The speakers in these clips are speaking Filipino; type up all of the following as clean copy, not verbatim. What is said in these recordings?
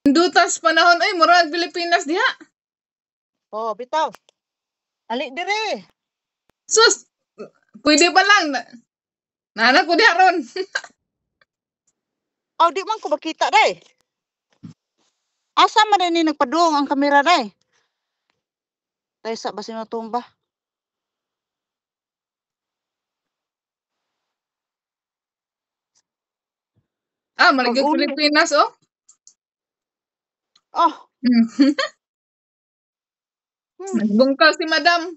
Dutas panahon ay murag Pilipinas diha. Oh, bitaw. Ali dire. Sus, pwede pa lang. Nana ko diha ron. Oh, di man ko makita day. Asa man ni nagpaduong ang kamera day? Tay sa basi matumba. Maligid Pag-uli. Pilipinas oh. Oh. Nagbungkal si Madam.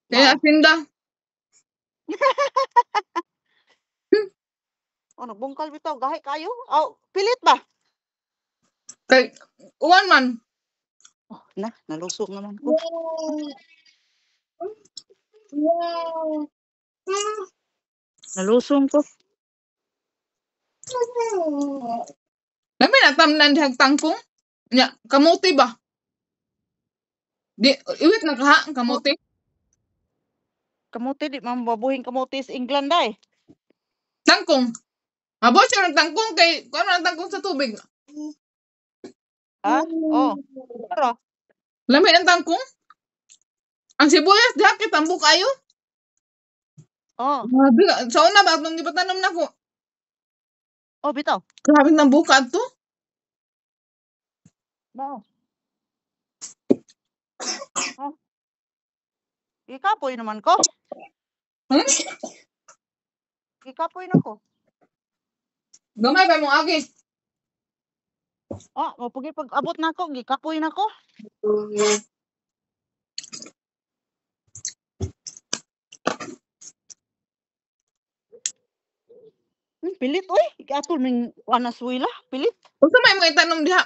Kaya Mao. asinda. Oh, nagbungkal bitaw gahi kayo. Oh, pilit ba? Kay uwan man. Oh, nalusog naman ko. Nalusong ko. Lami na tamnan dihag tangkong. Nya, kamuti ba? Di, iwit na kaha ang kamuti. Kamuti di man mabuhing kamuti sa England day. Tangkong. Abo siya ng tangkong kay, kung ano ang tangkong sa tubig? Ha? Oh. Pero, Lami ang tangkong. Ang sibuyas, diha kay tambok kayo. oh. Grabe, sa una ba, itong ipatanom na ko. Oh, bitaw. Grabe ng bukad to. Mao. Oh. Ikapoy naman ko. Ikapoy na ko. Gamay ba mong agi? Oh, mapagi pag abot na ko, gikapoy na ko. Pilit oy, atol ning anaswila, pilit. Unsa may mga itanom diha?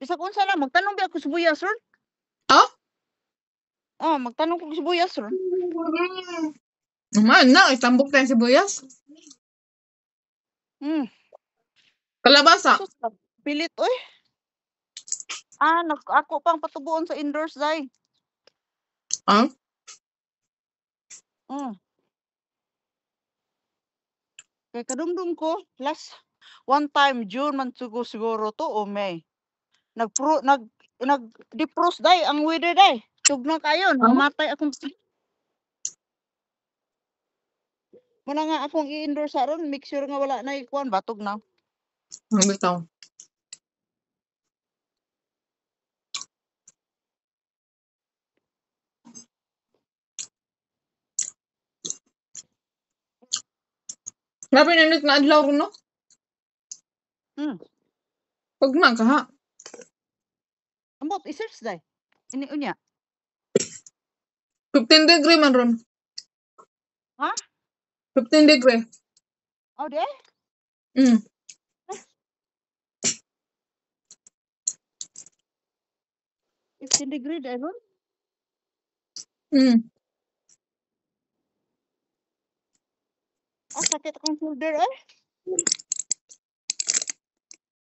Bisag unsa lang magtanong ba ako sibuyas, sir? Oh? Oh, magtanong ko sibuyas, sir. Man na, itambok tayo sibuyas. Kalabasa. Sus, pilit oy. Ako pang patubuon sa indoors day. Ah? Kay kadungdung ko, last one time June man siguro to o May. Nag defrost day ang weather day. Tugnaw kayo, namatay akong muna nga akong i-indoor sa ron, make sure nga wala na ikuan batog na. Ang bitaw. Grabe na nit na adlaw ron, no? Pag man ka ha. Ambot, i-search day. Ini unya. 15 degree man ron. Ha? 15 degree. Oh, de? 15 degree day ron? Sakit akong shoulder eh.